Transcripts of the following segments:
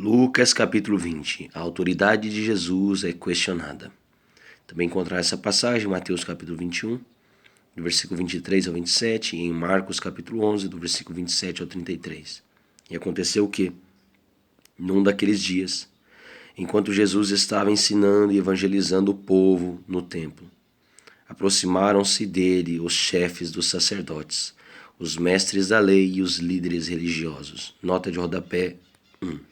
Lucas capítulo 20. A autoridade de Jesus é questionada. Também encontrar essa passagem em Mateus capítulo 21, do versículo 23 ao 27, e em Marcos capítulo 11, do versículo 27 ao 33. E aconteceu o quê? Num daqueles dias, enquanto Jesus estava ensinando e evangelizando o povo no templo, aproximaram-se dele os chefes dos sacerdotes, os mestres da lei e os líderes religiosos. Nota de rodapé 1.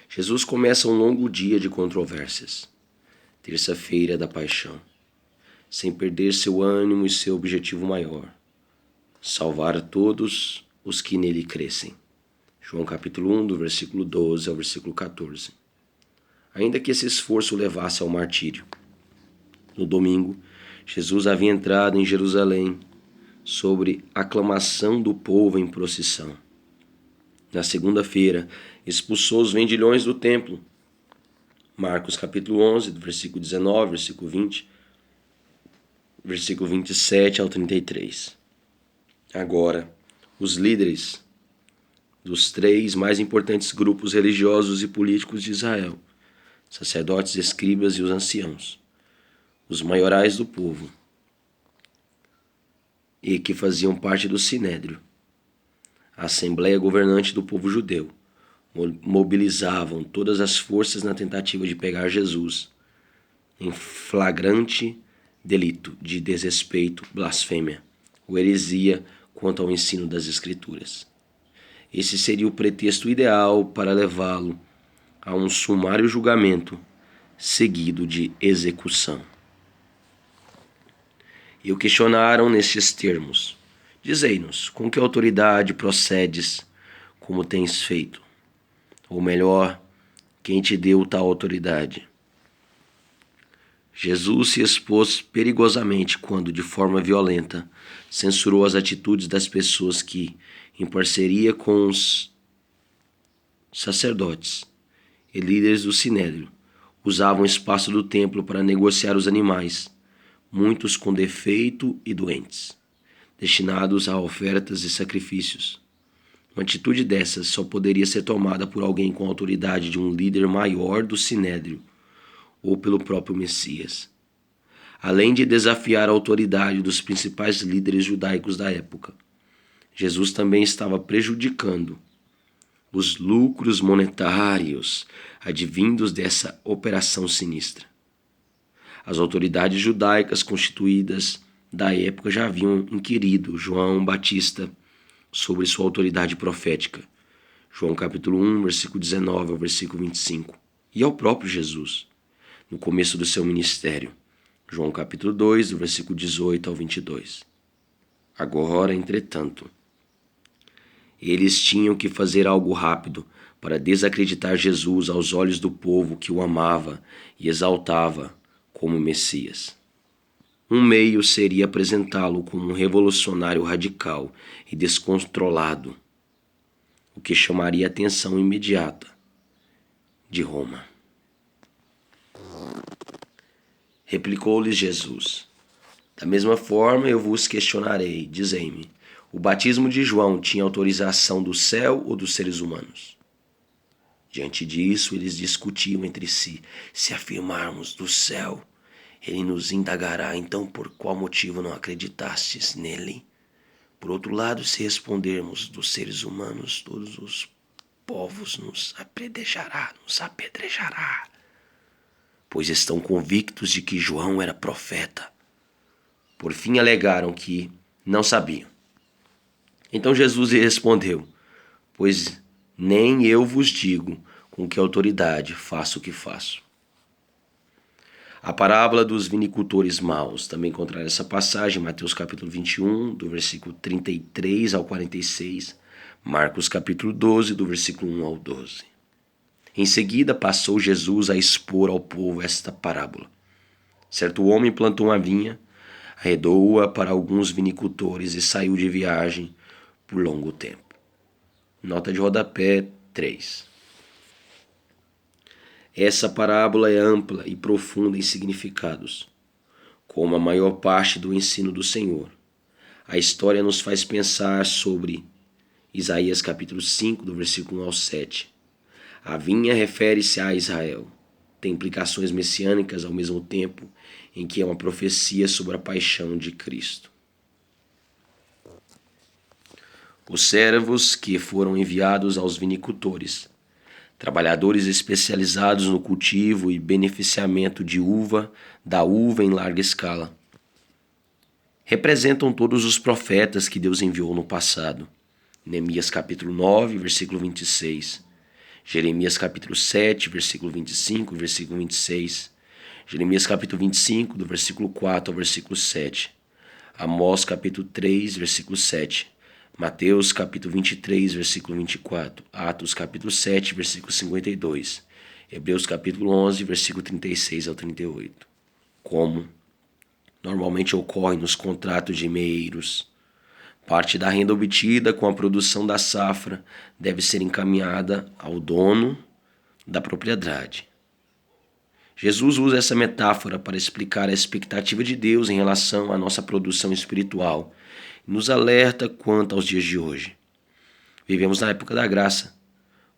Jesus começa um longo dia de controvérsias, terça-feira da paixão, sem perder seu ânimo e seu objetivo maior, salvar todos os que nele crescem. João capítulo 1, do versículo 12 ao versículo 14. Ainda que esse esforço o levasse ao martírio. No domingo, Jesus havia entrado em Jerusalém sobre aclamação do povo em procissão. Na segunda-feira, expulsou os vendilhões do templo. Marcos capítulo 11, do versículo 19, versículo 20, versículo 27 ao 33. Agora, os líderes dos três mais importantes grupos religiosos e políticos de Israel, sacerdotes, escribas e os anciãos, os maiorais do povo, e que faziam parte do Sinédrio, a Assembleia Governante do povo judeu, mobilizavam todas as forças na tentativa de pegar Jesus em flagrante delito de desrespeito, blasfêmia ou heresia quanto ao ensino das Escrituras. Esse seria o pretexto ideal para levá-lo a um sumário julgamento seguido de execução. E o questionaram nestes termos: dizei-nos, com que autoridade procedes como tens feito? Ou melhor, quem te deu tal autoridade? Jesus se expôs perigosamente quando, de forma violenta, censurou as atitudes das pessoas que, em parceria com os sacerdotes e líderes do Sinédrio, usavam o espaço do templo para negociar os animais, muitos com defeito e doentes, destinados a ofertas e sacrifícios. Uma atitude dessas só poderia ser tomada por alguém com a autoridade de um líder maior do Sinédrio ou pelo próprio Messias. Além de desafiar a autoridade dos principais líderes judaicos da época, Jesus também estava prejudicando os lucros monetários advindos dessa operação sinistra. As autoridades judaicas constituídas da época já haviam inquirido João Batista sobre sua autoridade profética. João capítulo 1, versículo 19 ao versículo 25. E ao próprio Jesus, no começo do seu ministério. João capítulo 2, do versículo 18 ao 22. Agora, entretanto, eles tinham que fazer algo rápido para desacreditar Jesus aos olhos do povo que o amava e exaltava como Messias. Um meio seria apresentá-lo como um revolucionário radical e descontrolado, o que chamaria a atenção imediata de Roma. Replicou-lhes Jesus: da mesma forma eu vos questionarei, dizei-me, o batismo de João tinha autorização do céu ou dos seres humanos? Diante disso, eles discutiam entre si: se afirmarmos do céu, ele nos indagará, então por qual motivo não acreditastes nele? Por outro lado, se respondermos dos seres humanos, todos os povos nos apedrejará, pois estão convictos de que João era profeta. Por fim, alegaram que não sabiam. Então Jesus lhe respondeu: pois nem eu vos digo com que autoridade faço o que faço. A parábola dos vinicultores maus, também encontrar essa passagem em Mateus capítulo 21, do versículo 33 ao 46, Marcos capítulo 12, do versículo 1 ao 12. Em seguida, passou Jesus a expor ao povo esta parábola. Certo homem plantou uma vinha, arredou-a para alguns vinicultores e saiu de viagem por longo tempo. Nota de rodapé 3. Essa parábola é ampla e profunda em significados, como a maior parte do ensino do Senhor. A história nos faz pensar sobre Isaías capítulo 5, do versículo 1 ao 7. A vinha refere-se a Israel. Tem implicações messiânicas ao mesmo tempo em que é uma profecia sobre a paixão de Cristo. Os servos que foram enviados aos vinicultores, trabalhadores especializados no cultivo e beneficiamento da uva em larga escala, representam todos os profetas que Deus enviou no passado. Neemias capítulo 9, versículo 26. Jeremias capítulo 7, versículo 25 e versículo 26. Jeremias capítulo 25, do versículo 4 ao versículo 7. Amós capítulo 3, versículo 7. Mateus capítulo 23, versículo 24. Atos capítulo 7, versículo 52. Hebreus capítulo 11, versículo 36 ao 38. Como normalmente ocorre nos contratos de meeiros, parte da renda obtida com a produção da safra deve ser encaminhada ao dono da propriedade. Jesus usa essa metáfora para explicar a expectativa de Deus em relação à nossa produção espiritual e nos alerta quanto aos dias de hoje. Vivemos na época da graça,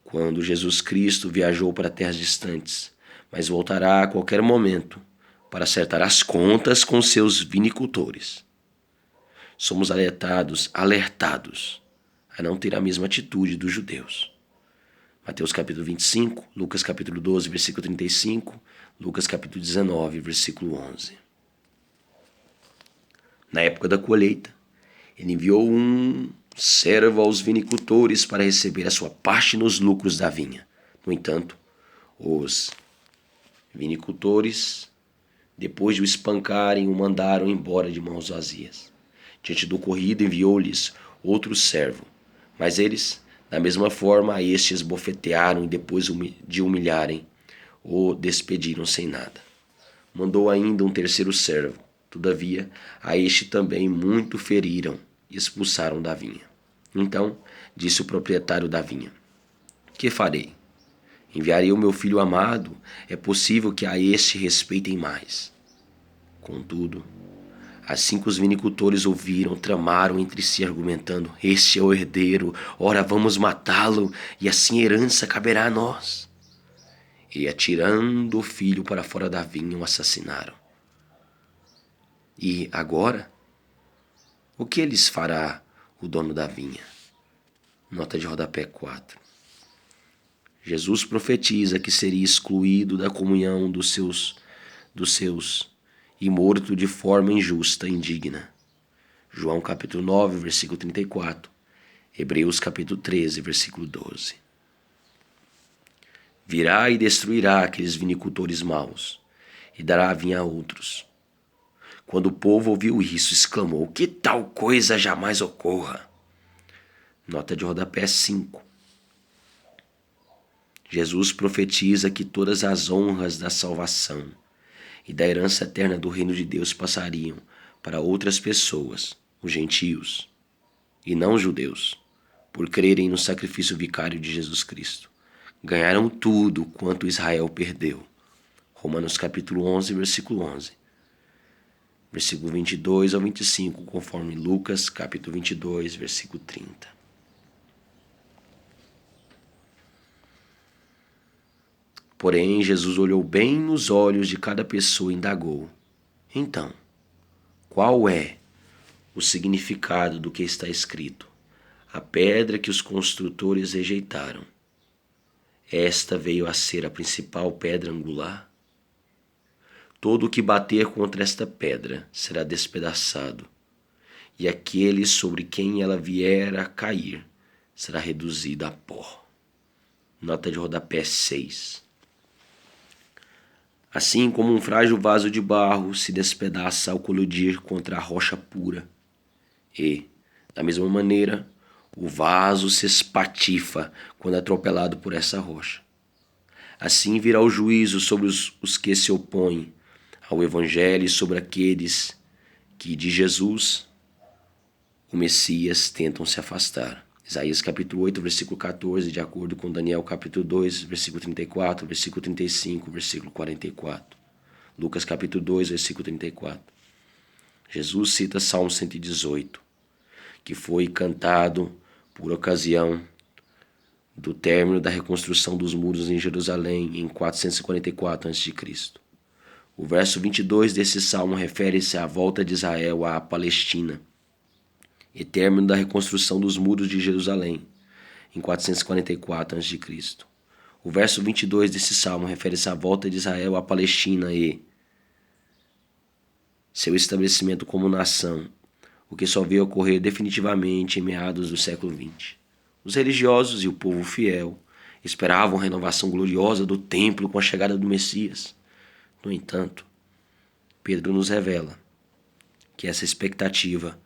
quando Jesus Cristo viajou para terras distantes, mas voltará a qualquer momento para acertar as contas com seus vinicultores. Somos alertados a não ter a mesma atitude dos judeus. Mateus capítulo 25, Lucas capítulo 12, versículo 35, Lucas capítulo 19, versículo 11. Na época da colheita, ele enviou um servo aos vinicultores para receber a sua parte nos lucros da vinha. No entanto, os vinicultores, depois de o espancarem, o mandaram embora de mãos vazias. Diante do ocorrido, enviou-lhes outro servo, mas eles, da mesma forma, a este esbofetearam e depois de humilharem, o despediram sem nada. Mandou ainda um terceiro servo. Todavia, a este também muito feriram e expulsaram da vinha. Então, disse o proprietário da vinha: que farei? Enviarei o meu filho amado, é possível que a este respeitem mais. Contudo, assim que os vinicultores ouviram, tramaram entre si, argumentando: este é o herdeiro, ora vamos matá-lo, e assim a herança caberá a nós. E atirando o filho para fora da vinha, o assassinaram. E agora, o que lhes fará o dono da vinha? Nota de rodapé 4. Jesus profetiza que seria excluído da comunhão dos seus e morto de forma injusta e indigna. João capítulo 9, versículo 34. Hebreus capítulo 13, versículo 12. Virá e destruirá aqueles vinicultores maus e dará a vinha a outros. Quando o povo ouviu isso, exclamou: que tal coisa jamais ocorra. Nota de rodapé 5. Jesus profetiza que todas as honras da salvação e da herança eterna do reino de Deus passariam para outras pessoas, os gentios, e não os judeus, por crerem no sacrifício vicário de Jesus Cristo. Ganharam tudo quanto Israel perdeu. Romanos capítulo 11, versículo 11. Versículo 22 ao 25, conforme Lucas capítulo 22, versículo 30. Porém, Jesus olhou bem nos olhos de cada pessoa e indagou: então, qual é o significado do que está escrito? A pedra que os construtores rejeitaram, esta veio a ser a principal pedra angular. Todo o que bater contra esta pedra será despedaçado, e aquele sobre quem ela vier a cair será reduzido a pó. Nota de rodapé 6. Assim como um frágil vaso de barro se despedaça ao colidir contra a rocha pura, e, da mesma maneira, o vaso se espatifa quando atropelado por essa rocha. Assim virá o juízo sobre os que se opõem ao Evangelho e sobre aqueles que de Jesus, o Messias, tentam se afastar. Isaías capítulo 8, versículo 14, de acordo com Daniel capítulo 2, versículo 34, versículo 35, versículo 44. Lucas capítulo 2, versículo 34. Jesus cita Salmo 118, que foi cantado por ocasião do término da reconstrução dos muros em Jerusalém em 444 a.C. O verso 22 desse salmo refere-se à volta de Israel à Palestina e término da reconstrução dos muros de Jerusalém em 444 a.C. O verso 22 desse salmo refere-se à volta de Israel à Palestina e seu estabelecimento como nação, o que só veio ocorrer definitivamente em meados do século XX. Os religiosos e o povo fiel esperavam a renovação gloriosa do templo com a chegada do Messias. No entanto, Pedro nos revela que essa expectativa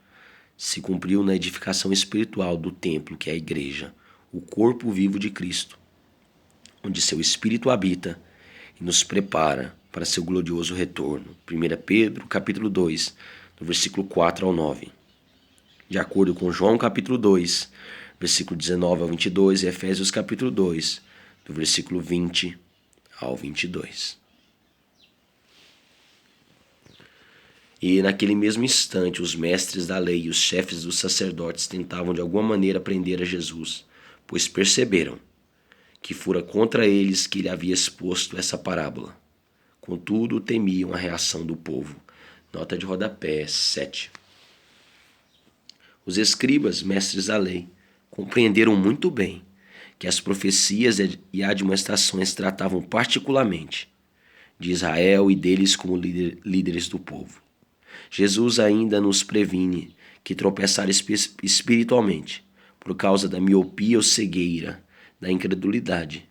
se cumpriu na edificação espiritual do templo, que é a igreja, o corpo vivo de Cristo, onde seu Espírito habita e nos prepara para seu glorioso retorno. 1 Pedro, capítulo 2, do versículo 4 ao 9. De acordo com João, capítulo 2, versículo 19 ao 22, e Efésios, capítulo 2, do versículo 20 ao 22. E naquele mesmo instante, os mestres da lei e os chefes dos sacerdotes tentavam de alguma maneira prender a Jesus, pois perceberam que fora contra eles que ele havia exposto essa parábola. Contudo, temiam a reação do povo. Nota de rodapé 7. Os escribas, mestres da lei, compreenderam muito bem que as profecias e admoestações tratavam particularmente de Israel e deles como líderes do povo. Jesus ainda nos previne que tropeçar espiritualmente por causa da miopia ou cegueira, da incredulidade,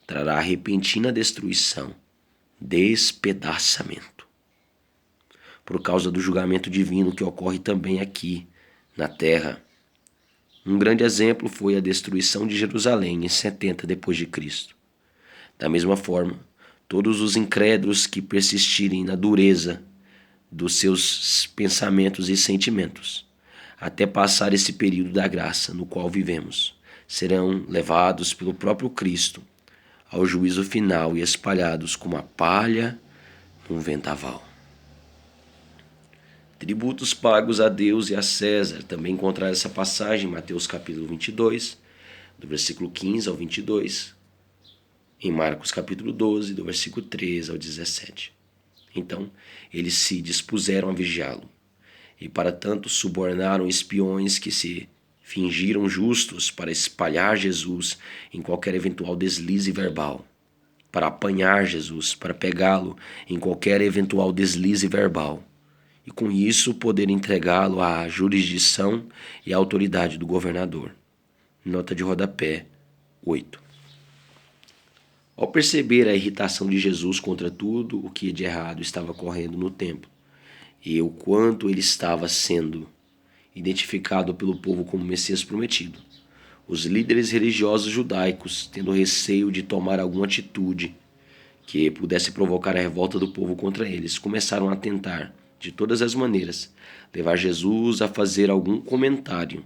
trará repentina destruição, despedaçamento. Por causa do julgamento divino que ocorre também aqui, na terra. Um grande exemplo foi a destruição de Jerusalém em 70 d.C. Da mesma forma, todos os incrédulos que persistirem na dureza dos seus pensamentos e sentimentos, até passar esse período da graça no qual vivemos, serão levados pelo próprio Cristo ao juízo final e espalhados como a palha num vendaval. Tributos pagos a Deus e a César. Também encontrar essa passagem em Mateus capítulo 22, do versículo 15 ao 22, em Marcos capítulo 12, do versículo 13 ao 17. Então, eles se dispuseram a vigiá-lo, e para tanto subornaram espiões que se fingiram justos para espalhar Jesus em qualquer eventual deslize verbal, para apanhar Jesus, para pegá-lo em qualquer eventual deslize verbal, e com isso poder entregá-lo à jurisdição e à autoridade do governador. Nota de rodapé 8. Ao perceber a irritação de Jesus contra tudo o que de errado estava ocorrendo no templo, e o quanto ele estava sendo identificado pelo povo como Messias prometido, os líderes religiosos judaicos, tendo receio de tomar alguma atitude que pudesse provocar a revolta do povo contra eles, começaram a tentar, de todas as maneiras, levar Jesus a fazer algum comentário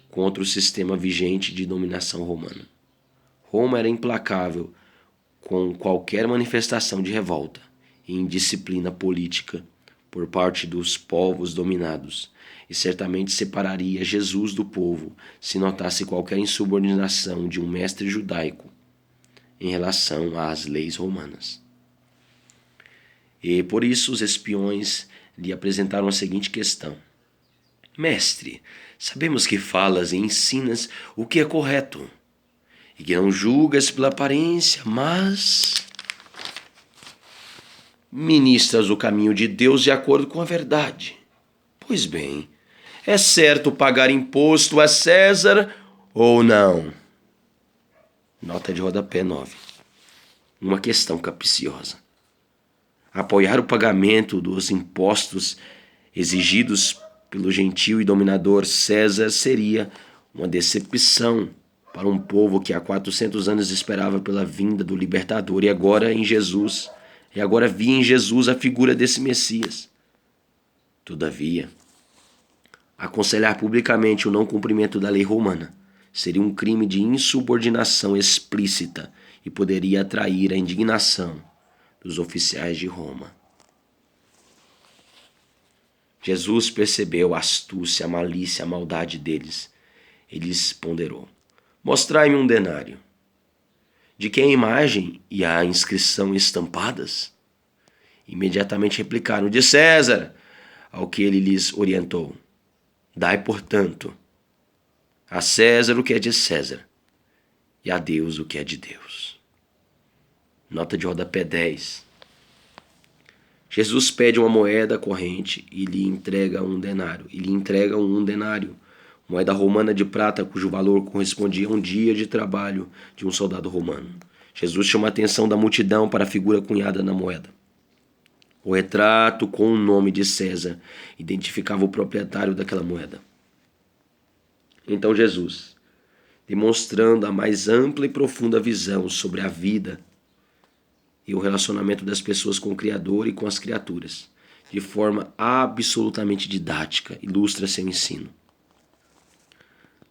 contra o sistema vigente de dominação romana. Roma era implacável com qualquer manifestação de revolta e indisciplina política por parte dos povos dominados, e certamente separaria Jesus do povo se notasse qualquer insubordinação de um mestre judaico em relação às leis romanas. E por isso os espiões lhe apresentaram a seguinte questão: Mestre, sabemos que falas e ensinas o que é correto, e que não julgas pela aparência, mas ministras o caminho de Deus de acordo com a verdade. Pois bem, é certo pagar imposto a César ou não? Nota de rodapé 9. Uma questão capciosa. Apoiar o pagamento dos impostos exigidos pelo gentil e dominador César seria uma decepção para um povo que há 400 anos esperava pela vinda do libertador e agora via em Jesus a figura desse Messias. Todavia, aconselhar publicamente o não cumprimento da lei romana seria um crime de insubordinação explícita e poderia atrair a indignação dos oficiais de Roma. Jesus percebeu a astúcia, a malícia, a maldade deles Ele lhes ponderou: Mostrai-me um denário. De quem a imagem e a inscrição estampadas? Imediatamente replicaram: De César. Ao que ele lhes orientou: Dai, portanto, a César o que é de César, e a Deus o que é de Deus. Nota de rodapé 10. Jesus pede uma moeda corrente e lhe entrega um denário. Moeda romana de prata cujo valor correspondia a um dia de trabalho de um soldado romano. Jesus chama a atenção da multidão para a figura cunhada na moeda. O retrato com o nome de César identificava o proprietário daquela moeda. Então Jesus, demonstrando a mais ampla e profunda visão sobre a vida e o relacionamento das pessoas com o Criador e com as criaturas, de forma absolutamente didática, ilustra seu ensino.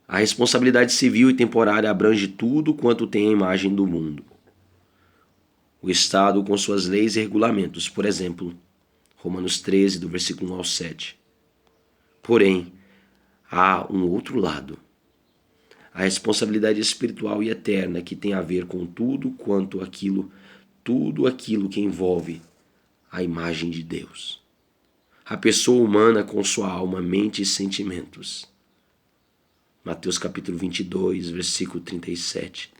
A responsabilidade civil e temporária abrange tudo quanto tem a imagem do mundo. O Estado com suas leis e regulamentos, por exemplo, Romanos 13, do versículo 1 ao 7. Porém, há um outro lado. A responsabilidade espiritual e eterna que tem a ver com tudo aquilo que envolve a imagem de Deus. A pessoa humana com sua alma, mente e sentimentos. Mateus capítulo 22, versículo 37.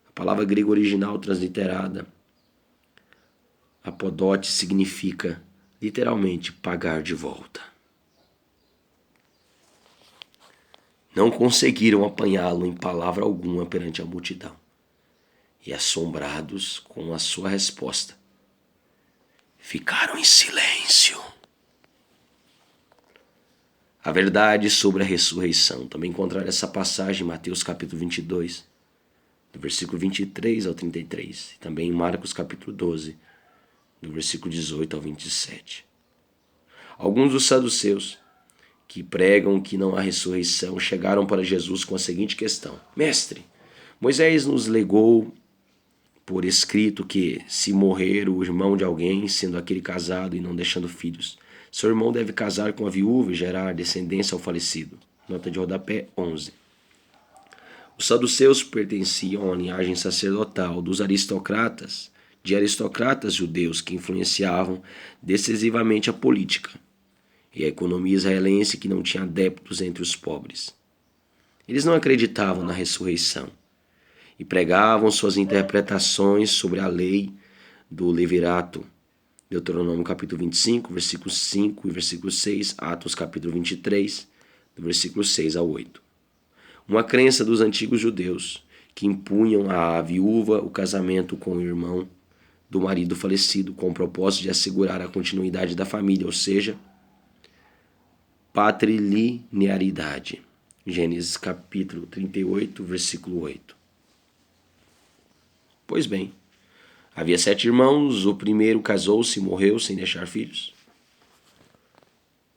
A palavra grega original transliterada, apodote, significa literalmente pagar de volta. Não conseguiram apanhá-lo em palavra alguma perante a multidão. E assombrados com a sua resposta, ficaram em silêncio. A verdade sobre a ressurreição. Também encontrar essa passagem em Mateus capítulo 22, do versículo 23 ao 33. E também em Marcos capítulo 12, do versículo 18 ao 27. Alguns dos saduceus, que pregam que não há ressurreição, chegaram para Jesus com a seguinte questão: Mestre, Moisés nos legou por escrito que, se morrer o irmão de alguém, sendo aquele casado e não deixando filhos, seu irmão deve casar com a viúva e gerar descendência ao falecido. Nota de rodapé 11. Os saduceus pertenciam à linhagem sacerdotal dos aristocratas judeus que influenciavam decisivamente a política e a economia israelense, que não tinha adeptos entre os pobres. Eles não acreditavam na ressurreição e pregavam suas interpretações sobre a lei do levirato. Deuteronômio capítulo 25, versículo 5 e versículo 6, Atos capítulo 23, do versículo 6 ao 8. Uma crença dos antigos judeus que impunham à viúva o casamento com o irmão do marido falecido com o propósito de assegurar a continuidade da família, ou seja, patrilinearidade. Gênesis capítulo 38, versículo 8. Pois bem, havia 7 irmãos, o primeiro casou-se e morreu sem deixar filhos.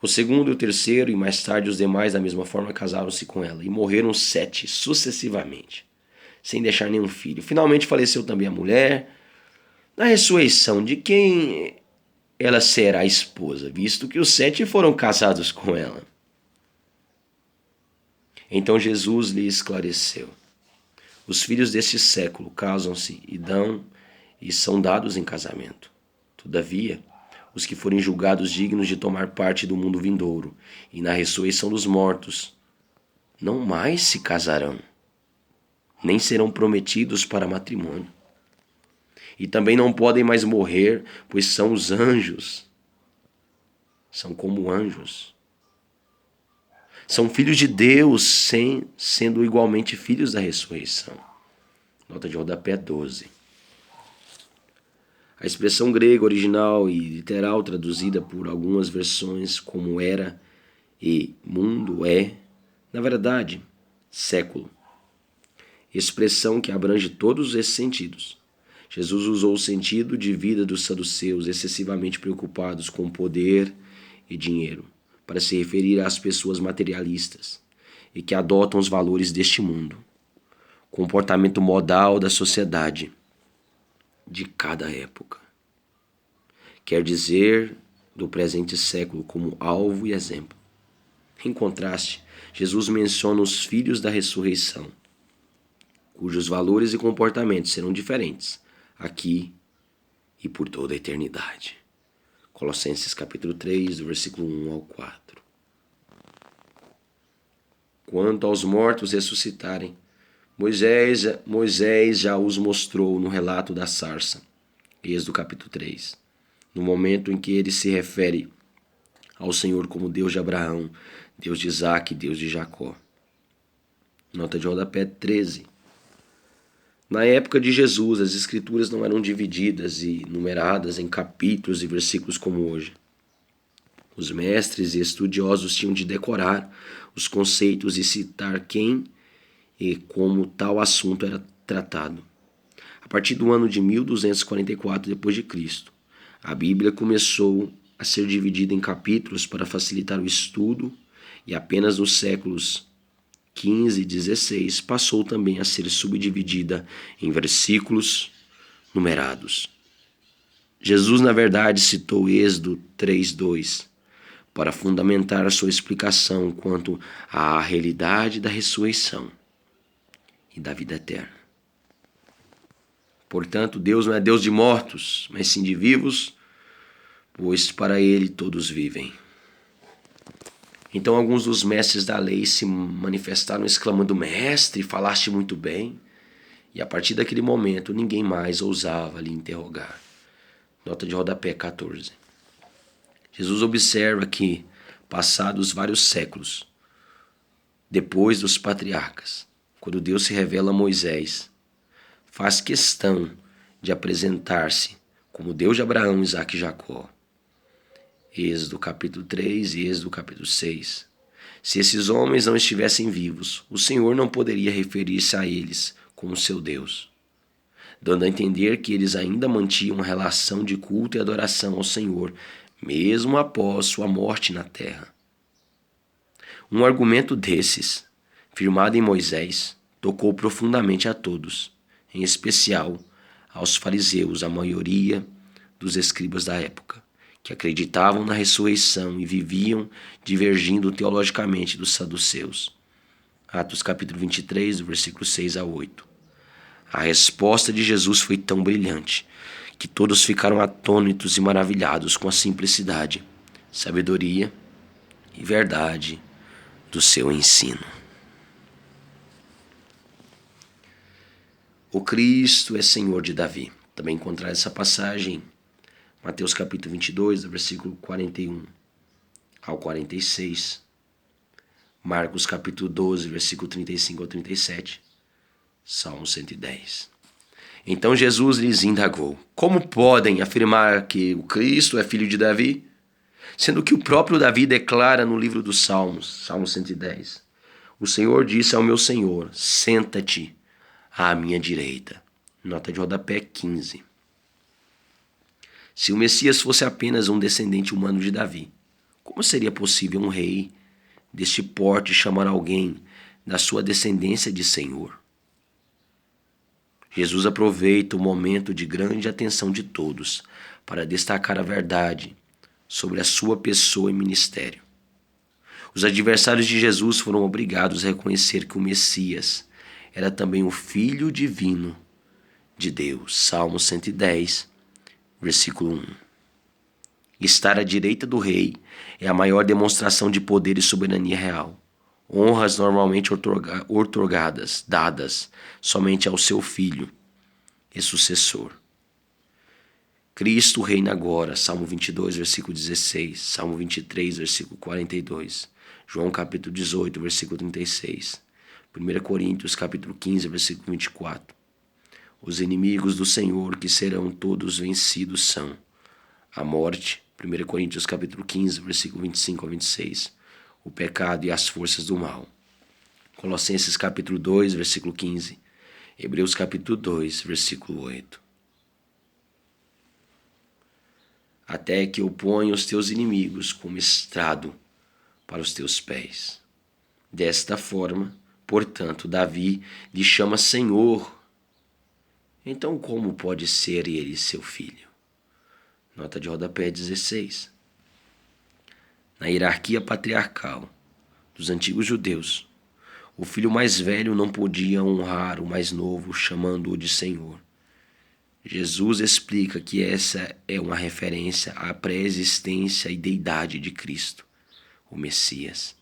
O segundo e o terceiro, e mais tarde os demais da mesma forma, casaram-se com ela, e morreram 7 sucessivamente, sem deixar nenhum filho. Finalmente faleceu também a mulher. Na ressurreição, de quem ela será esposa, visto que os 7 foram casados com ela? Então Jesus lhe esclareceu: os filhos deste século casam-se e são dados em casamento. Todavia, os que forem julgados dignos de tomar parte do mundo vindouro e na ressurreição dos mortos, não mais se casarão, nem serão prometidos para matrimônio. E também não podem mais morrer, pois são os anjos. São como anjos. São filhos de Deus, sendo igualmente filhos da ressurreição. Nota de rodapé 12. A expressão grega original e literal traduzida por algumas versões como era e mundo é, na verdade, século. Expressão que abrange todos esses sentidos. Jesus usou o sentido de vida dos saduceus, excessivamente preocupados com poder e dinheiro, para se referir às pessoas materialistas e que adotam os valores deste mundo, comportamento modal da sociedade de cada época. Quer dizer, do presente século como alvo e exemplo. Em contraste, Jesus menciona os filhos da ressurreição, cujos valores e comportamentos serão diferentes aqui e por toda a eternidade. Colossenses capítulo 3, do versículo 1 ao 4. Quanto aos mortos ressuscitarem, Moisés já os mostrou no relato da sarça, Êxodo capítulo 3, no momento em que ele se refere ao Senhor como Deus de Abraão, Deus de Isaque e Deus de Jacó. Nota de rodapé 13. Na época de Jesus, as escrituras não eram divididas e numeradas em capítulos e versículos como hoje. Os mestres e estudiosos tinham de decorar os conceitos e citar quem e como tal assunto era tratado. A partir do ano de 1244 d.C., a Bíblia começou a ser dividida em capítulos para facilitar o estudo e apenas nos séculos 15 e 16 passou também a ser subdividida em versículos numerados. Jesus, na verdade, citou Êxodo 3:2 para fundamentar a sua explicação quanto à realidade da ressurreição e da vida eterna. Portanto, Deus não é Deus de mortos, mas sim de vivos, pois para Ele todos vivem. Então alguns dos mestres da lei se manifestaram exclamando: Mestre, falaste muito bem. E a partir daquele momento ninguém mais ousava lhe interrogar. Nota de rodapé 14. Jesus observa que, passados vários séculos, depois dos patriarcas, quando Deus se revela a Moisés, faz questão de apresentar-se como Deus de Abraão, Isaque e Jacó. Êxodo capítulo 3 e Êxodo capítulo 6. Se esses homens não estivessem vivos, o Senhor não poderia referir-se a eles como seu Deus, dando a entender que eles ainda mantinham uma relação de culto e adoração ao Senhor, mesmo após sua morte na terra. Um argumento desses, firmado em Moisés, tocou profundamente a todos, em especial aos fariseus, a maioria dos escribas da época, que acreditavam na ressurreição e viviam divergindo teologicamente dos saduceus. Atos capítulo 23, do versículo 6 a 8. A resposta de Jesus foi tão brilhante que todos ficaram atônitos e maravilhados com a simplicidade, sabedoria e verdade do seu ensino. O Cristo é Senhor de Davi. Também encontrar essa passagem Mateus capítulo 22, do versículo 41 ao 46. Marcos capítulo 12, versículo 35 ao 37. Salmo 110. Então Jesus lhes indagou: Como podem afirmar que o Cristo é filho de Davi? Sendo que o próprio Davi declara no livro dos Salmos, Salmo 110. O Senhor disse ao meu Senhor: Senta-te à minha direita. Nota de rodapé 15. Se o Messias fosse apenas um descendente humano de Davi, como seria possível um rei deste porte chamar alguém da sua descendência de Senhor? Jesus aproveita o momento de grande atenção de todos para destacar a verdade sobre a sua pessoa e ministério. Os adversários de Jesus foram obrigados a reconhecer que o Messias era também o Filho divino de Deus. Salmo 110, versículo 1. Estar à direita do rei é a maior demonstração de poder e soberania real. Honras normalmente outorgadas, dadas somente ao seu filho e sucessor. Cristo reina agora, Salmo 22, versículo 16, Salmo 23, versículo 42, João capítulo 18, versículo 36, 1 Coríntios capítulo 15, versículo 24. Os inimigos do Senhor que serão todos vencidos são a morte, 1 Coríntios capítulo 15, versículo 25 a 26, o pecado e as forças do mal. Colossenses capítulo 2, versículo 15, Hebreus capítulo 2, versículo 8. Até que eu ponha os teus inimigos como estrado para os teus pés. Desta forma, portanto, Davi lhe chama Senhor. Então como pode ser ele seu filho? Nota de rodapé 16. Na hierarquia patriarcal dos antigos judeus, o filho mais velho não podia honrar o mais novo, chamando-o de Senhor. Jesus explica que essa é uma referência à pré-existência e deidade de Cristo, o Messias.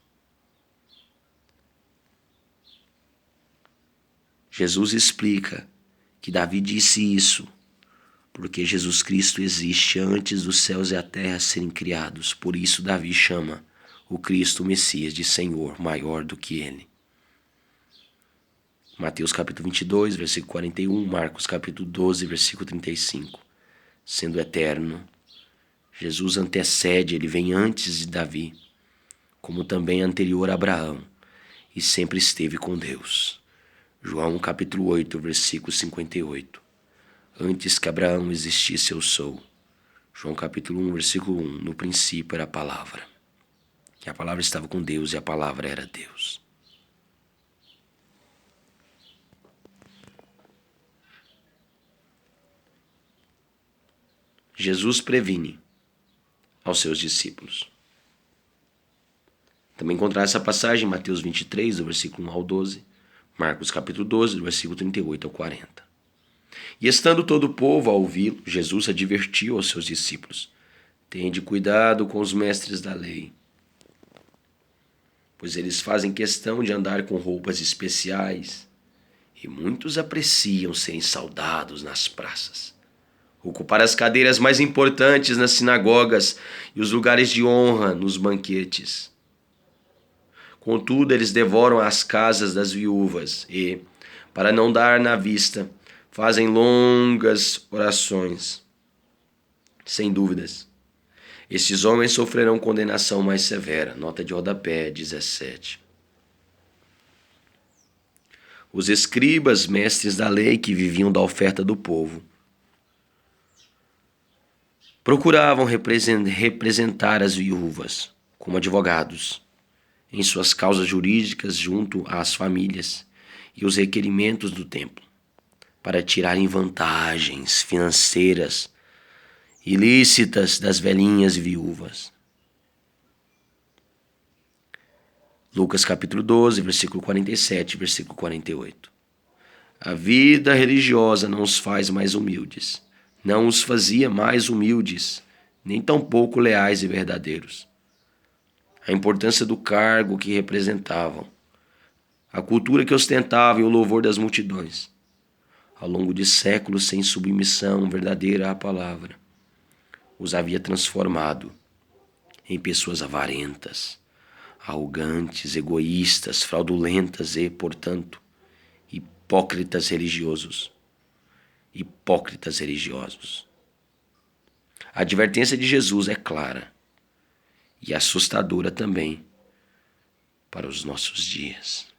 Jesus explica que Davi disse isso porque Jesus Cristo existe antes dos céus e a terra serem criados. Por isso Davi chama o Cristo, o Messias, de Senhor, maior do que ele. Mateus capítulo 22, versículo 41, Marcos capítulo 12, versículo 35. Sendo eterno, Jesus antecede, ele vem antes de Davi, como também anterior a Abraão, e sempre esteve com Deus. João capítulo 8, versículo 58. Antes que Abraão existisse, eu sou. João capítulo 1, versículo 1. No princípio era a palavra. Que a palavra estava com Deus e a palavra era Deus. Jesus previne aos seus discípulos. Também encontrar essa passagem em Mateus 23, do versículo 1 ao 12, Marcos capítulo 12, do versículo 38 ao 40. E estando todo o povo a ouvi-lo, Jesus advertiu aos seus discípulos: tende cuidado com os mestres da lei, pois eles fazem questão de andar com roupas especiais, e muitos apreciam serem saudados nas praças, ocupar as cadeiras mais importantes nas sinagogas e os lugares de honra nos banquetes. Contudo, eles devoram as casas das viúvas e, para não dar na vista, fazem longas orações. Sem dúvidas, estes homens sofrerão condenação mais severa. Nota de rodapé 17. Os escribas, mestres da lei que viviam da oferta do povo, procuravam representar as viúvas como advogados em suas causas jurídicas junto às famílias e os requerimentos do templo, para tirarem vantagens financeiras ilícitas das velhinhas viúvas. Lucas capítulo 12, versículo 47, versículo 48. A vida religiosa não os faz mais humildes, não os fazia mais humildes, nem tampouco leais e verdadeiros. A importância do cargo que representavam, a cultura que ostentavam e o louvor das multidões, ao longo de séculos sem submissão verdadeira à palavra, os havia transformado em pessoas avarentas, arrogantes, egoístas, fraudulentas e, portanto, hipócritas religiosos. A advertência de Jesus é clara e assustadora também para os nossos dias.